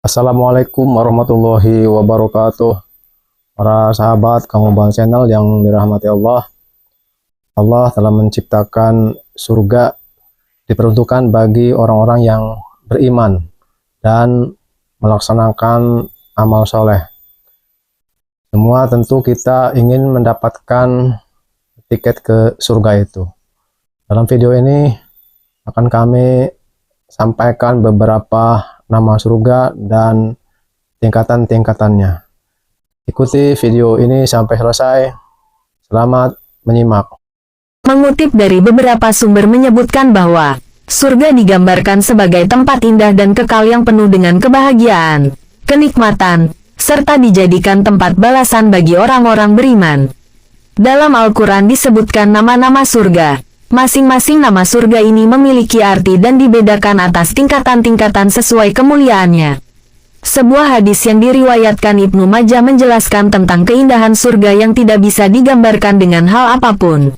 Assalamualaikum warahmatullahi wabarakatuh. Para sahabat Kang Channel yang dirahmati Allah. Allah telah menciptakan surga diperuntukkan bagi orang-orang yang beriman dan melaksanakan amal soleh. Semua tentu kita ingin mendapatkan tiket ke surga itu. Dalam video ini akan kami sampaikan beberapa nama surga dan tingkatan-tingkatannya. Ikuti video ini sampai selesai. Selamat menyimak. Mengutip dari beberapa sumber menyebutkan bahwa surga digambarkan sebagai tempat indah dan kekal yang penuh dengan kebahagiaan, kenikmatan, serta dijadikan tempat balasan bagi orang-orang beriman. Dalam Al-Quran disebutkan nama-nama surga. Masing-masing nama surga ini memiliki arti dan dibedakan atas tingkatan-tingkatan sesuai kemuliaannya. Sebuah hadis yang diriwayatkan Ibnu Majah menjelaskan tentang keindahan surga yang tidak bisa digambarkan dengan hal apapun.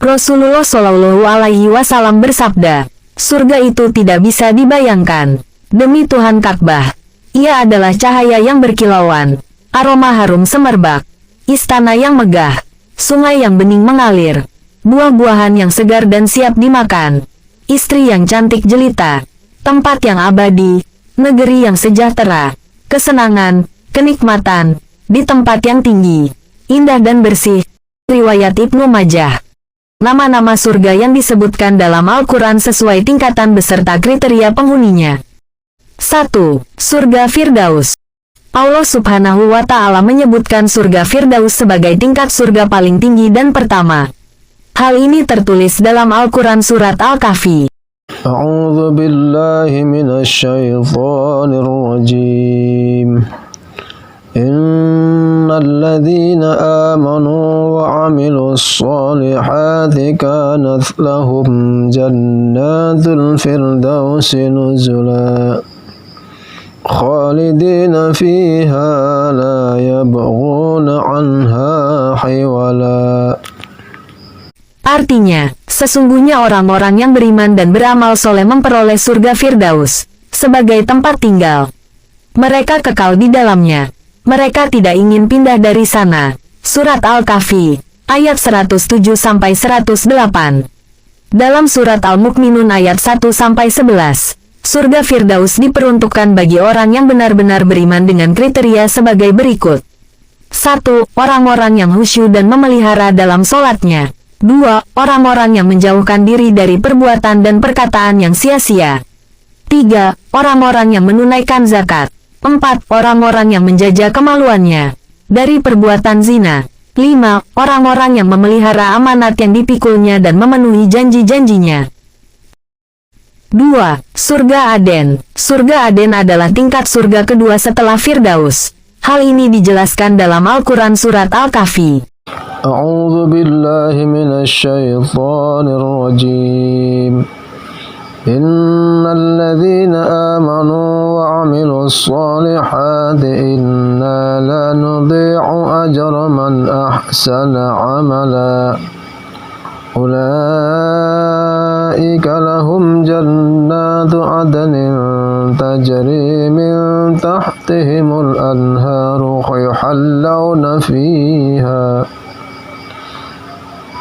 Rasulullah Shallallahu Alaihi Wasallam bersabda, surga itu tidak bisa dibayangkan. Demi Tuhan Ka'bah, ia adalah cahaya yang berkilauan, aroma harum semerbak, istana yang megah, sungai yang bening mengalir, buah-buahan yang segar dan siap dimakan, istri yang cantik jelita, tempat yang abadi, negeri yang sejahtera, kesenangan, kenikmatan, di tempat yang tinggi, indah dan bersih. Riwayat Ibnu Majah. Nama-nama surga yang disebutkan dalam Al-Quran sesuai tingkatan beserta kriteria penghuninya. 1. Surga Firdaus. Allah Subhanahu wa Ta'ala menyebutkan surga Firdaus sebagai tingkat surga paling tinggi dan pertama. Hal ini tertulis dalam Al-Quran Surat Al-Kahfi. A'udzu billahi minasy syaithanir rajim. Innal ladzina amanu wa 'amilus shalihati kanat lahum jannatul firdausi nuzula. Khalidina fiha la yabghuna 'anha hiwala. Artinya, sesungguhnya orang-orang yang beriman dan beramal soleh memperoleh surga Firdaus sebagai tempat tinggal. Mereka kekal di dalamnya. Mereka tidak ingin pindah dari sana. Surat Al-Kahfi, ayat 107-108. Dalam surat Al-Mukminun ayat 1-11, surga Firdaus diperuntukkan bagi orang yang benar-benar beriman dengan kriteria sebagai berikut. 1. Orang-orang yang khusyuk dan memelihara dalam sholatnya. 2. Orang-orang yang menjauhkan diri dari perbuatan dan perkataan yang sia-sia. 3. Orang-orang yang menunaikan zakat. 4. Orang-orang yang menjaga kemaluannya dari perbuatan zina. 5. Orang-orang yang memelihara amanat yang dipikulnya dan memenuhi janji-janjinya. 2. Surga Aden. Surga Aden adalah tingkat surga kedua setelah Firdaus. Hal ini dijelaskan dalam Al-Quran Surat Al-Kahfi. A'udzu billahi minasy syaithanir rajim. Innal ladzina amanu wa 'amilus shalihati inna la nudhi'u ajra man ahsana 'amala. Ulaika lahum jannatu 'adnin tajri min tahtihimul anharu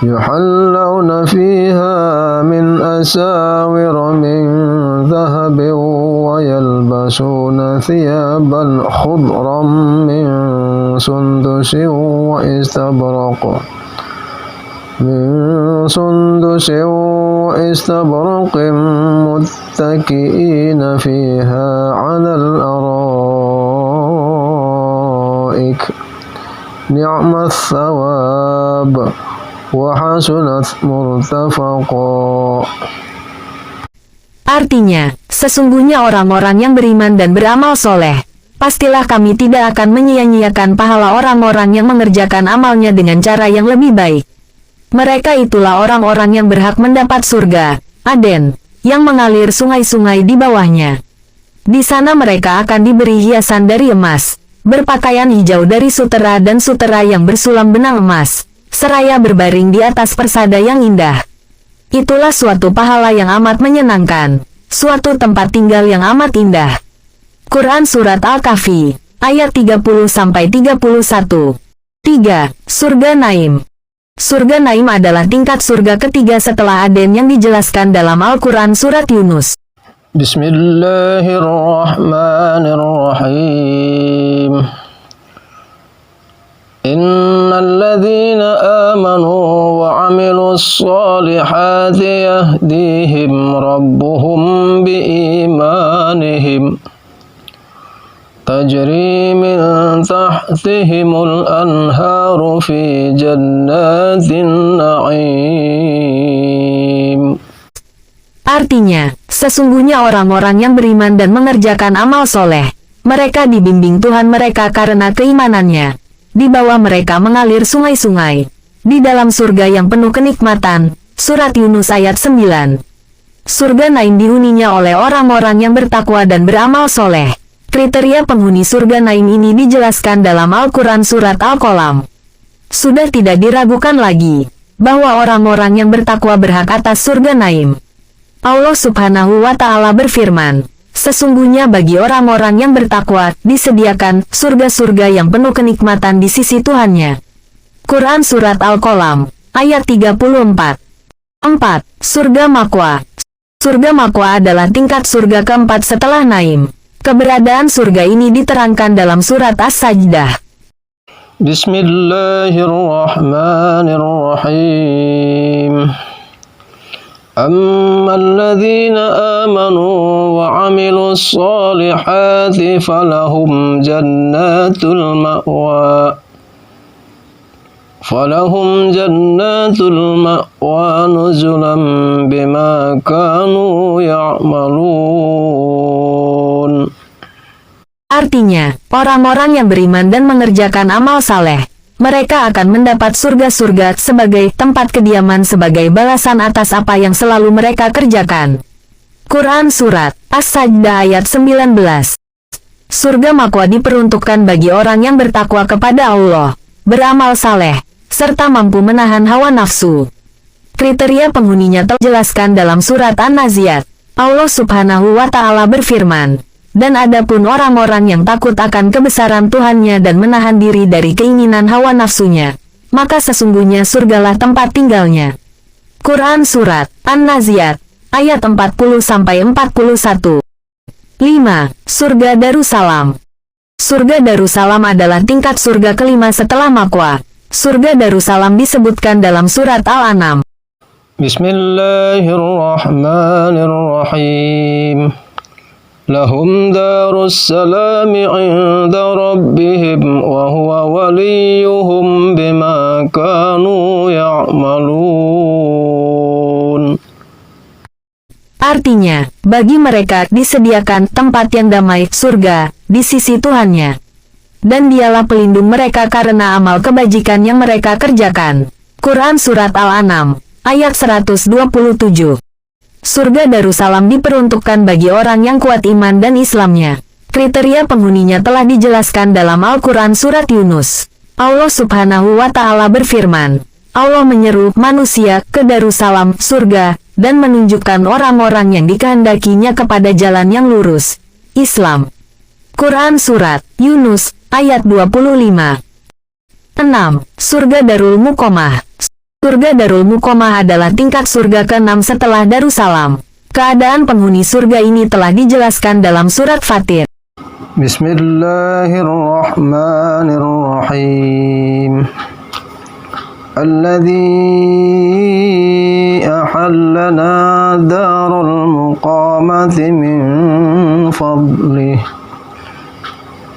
يحلون فيها من أساور من ذهب ويلبسون ثيابا خضرا من سندس وإستبرق متكئين فيها على الأرائك نعم الثواب وحسنت مرتفقا. Artinya, sesungguhnya orang-orang yang beriman dan beramal soleh, pastilah kami tidak akan menyia-nyiakan pahala orang-orang yang mengerjakan amalnya dengan cara yang lebih baik. Mereka itulah orang-orang yang berhak mendapat surga, Aden, yang mengalir sungai-sungai di bawahnya. Di sana mereka akan diberi hiasan dari emas, berpakaian hijau dari sutera dan sutera yang bersulam benang emas, seraya berbaring di atas persada yang indah. Itulah suatu pahala yang amat menyenangkan, suatu tempat tinggal yang amat indah. Quran Surat Al-Kahfi, ayat 30-31. 3. Surga Naim. Surga Naim adalah tingkat surga ketiga setelah Aden yang dijelaskan dalam Al-Quran Surat Yunus. Bismillahirrahmanirrahim. Innalladzina amanu wa 'amilus solihati yahdihim rabbuhum biimanihim tajri min tahtihimul anharu fi jannatin na'im. Artinya, sesungguhnya orang-orang yang beriman dan mengerjakan amal soleh, mereka dibimbing Tuhan mereka karena keimanannya. Di bawah mereka mengalir sungai-sungai. Di dalam surga yang penuh kenikmatan. Surat Yunus ayat 9. Surga Naim dihuninya oleh orang-orang yang bertakwa dan beramal soleh. Kriteria penghuni surga Naim ini dijelaskan dalam Al-Quran Surat Al-Qalam. Sudah tidak diragukan lagi bahwa orang-orang yang bertakwa berhak atas surga Naim. Allah Subhanahu wa Ta'ala berfirman, sesungguhnya bagi orang-orang yang bertakwa disediakan surga-surga yang penuh kenikmatan di sisi Tuhannya. Quran Surat Al-Qalam, ayat 34. 4. Surga Ma'wa. Surga Ma'wa adalah tingkat surga keempat setelah Naim. Keberadaan surga ini diterangkan dalam surat As-Sajdah. Bismillahirrahmanirrahim. أما الذين آمنوا وعملوا الصالحات فلهم جنات المأوى نزلا بما كانوا يعملون. Artinya, orang-orang yang beriman dan mengerjakan amal saleh, mereka akan mendapat surga-surga sebagai tempat kediaman sebagai balasan atas apa yang selalu mereka kerjakan. Quran Surat As-Sajdah ayat 19. Surga Ma'wa diperuntukkan bagi orang yang bertakwa kepada Allah, beramal saleh, serta mampu menahan hawa nafsu. Kriteria penghuninya telah dijelaskan dalam surat An-Naziat. Allah Subhanahu wa Ta'ala berfirman, dan adapun orang-orang yang takut akan kebesaran Tuhannya dan menahan diri dari keinginan hawa nafsunya, maka sesungguhnya surgalah tempat tinggalnya. Quran Surat An-Naziat, ayat 40-41. 5. Surga Darussalam. Surga Darussalam adalah tingkat surga kelima setelah Ma'wa. Surga Darussalam disebutkan dalam surat Al-An'am. Bismillahirrahmanirrahim. Lahum darussalam 'inda rabbihim wa huwa waliyuhum bima kanu ya'malun. Artinya, bagi mereka disediakan tempat yang damai, surga, di sisi Tuhannya. Dan dialah pelindung mereka karena amal kebajikan yang mereka kerjakan. Quran Surat Al-An'am, ayat 127. Surga Darussalam diperuntukkan bagi orang yang kuat iman dan Islamnya. Kriteria penghuninya telah dijelaskan dalam Al-Quran Surat Yunus. Allah Subhanahu wa Ta'ala berfirman, Allah menyeru manusia ke Darussalam, surga, dan menunjukkan orang-orang yang dikehendakinya kepada jalan yang lurus, Islam. Quran Surat Yunus, ayat 25. 6. Surga Darul Muqamah. Surga Darul Muqamah adalah tingkat surga ke-6 setelah Darussalam. Keadaan penghuni surga ini telah dijelaskan dalam surat Fatir. Bismillahirrahmanirrahim. Alladzi ahallana darul muqamati min fadlih.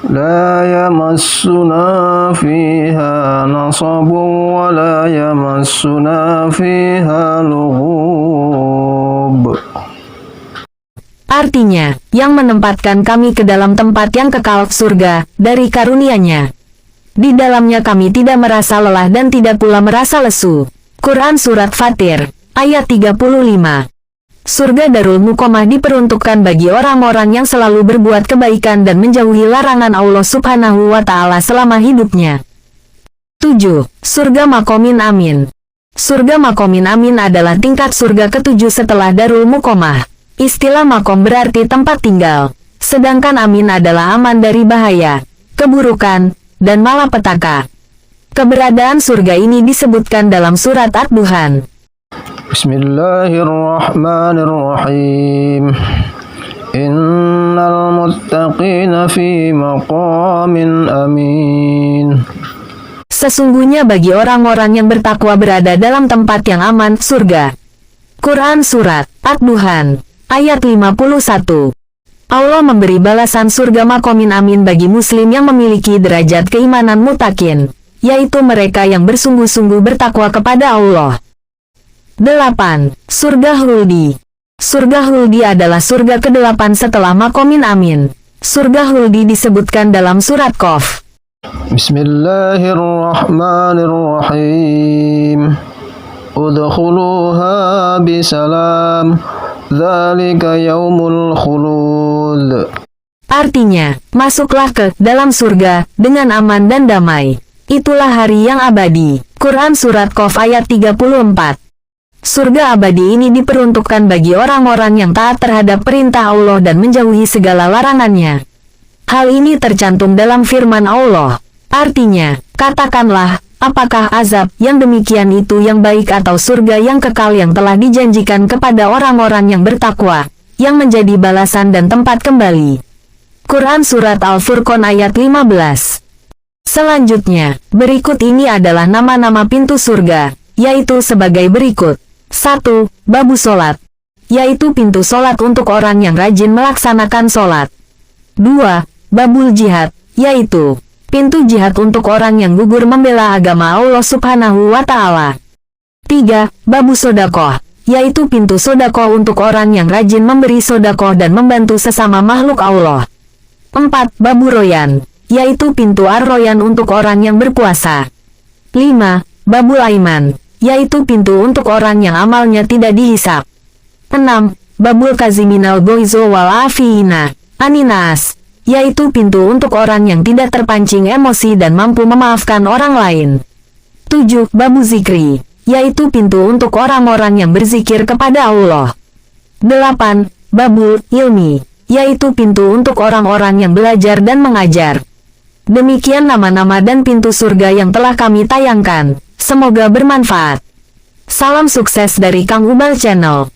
لا يمسنا فيها نصب ولا يمسنا فيها لغوب. Artinya, yang menempatkan kami ke dalam tempat yang kekal, surga, dari karunia-Nya. Di dalamnya kami tidak merasa lelah dan tidak pula merasa lesu. Quran Surat Fatir, ayat 35. Surga Darul Muqamah diperuntukkan bagi orang-orang yang selalu berbuat kebaikan dan menjauhi larangan Allah Subhanahu wa Ta'ala selama hidupnya. 7. Surga Maqamin Amin. Surga Maqamin Amin adalah tingkat surga ke-7 setelah Darul Muqamah. Istilah maqam berarti tempat tinggal. Sedangkan amin adalah aman dari bahaya, keburukan, dan malapetaka. Keberadaan surga ini disebutkan dalam surat Ad-Duhan. Bismillahirrahmanirrahim. Innal muttaqina fi maqamin amin. Sesungguhnya bagi orang-orang yang bertakwa berada dalam tempat yang aman, surga. Quran Surat Ad-Duhan, ayat 51. Allah memberi balasan surga makomin amin bagi muslim yang memiliki derajat keimanan mutakin, yaitu mereka yang bersungguh-sungguh bertakwa kepada Allah. 8. Surga Huldi. Surga Huldi adalah surga ke-8 setelah makomin amin. Surga Huldi disebutkan dalam surat Qaf. Bismillahirrahmanirrahim. Udkhuluha bisalam. Dzalika yaumul khulud. Artinya, masuklah ke dalam surga dengan aman dan damai. Itulah hari yang abadi. Quran Surat Qaf ayat 34. Surga abadi ini diperuntukkan bagi orang-orang yang taat terhadap perintah Allah dan menjauhi segala larangannya. Hal ini tercantum dalam firman Allah. Artinya, katakanlah, apakah azab yang demikian itu yang baik atau surga yang kekal yang telah dijanjikan kepada orang-orang yang bertakwa, yang menjadi balasan dan tempat kembali. Quran Surat Al-Furqan ayat 15. Selanjutnya, berikut ini adalah nama-nama pintu surga, yaitu sebagai berikut. 1. Babu solat, yaitu pintu solat untuk orang yang rajin melaksanakan solat. 2. Babul jihad, yaitu pintu jihad untuk orang yang gugur membela agama Allah Subhanahu wa Ta'ala. 3. Babu sodakoh, yaitu pintu sodakoh untuk orang yang rajin memberi sodakoh dan membantu sesama makhluk Allah. 4. Babu royan, yaitu pintu ar-royan untuk orang yang berpuasa. 5. Babul aiman, yaitu pintu untuk orang yang amalnya tidak dihisap. 6. Babul kaziminal goizo wal afiina aninas, yaitu pintu untuk orang yang tidak terpancing emosi dan mampu memaafkan orang lain. 7. Babu zikri, yaitu pintu untuk orang-orang yang berzikir kepada Allah. 8. Babul ilmi, yaitu pintu untuk orang-orang yang belajar dan mengajar. Demikian nama-nama dan pintu surga yang telah kami tayangkan. Semoga bermanfaat. Salam sukses dari Kang Ubal Channel.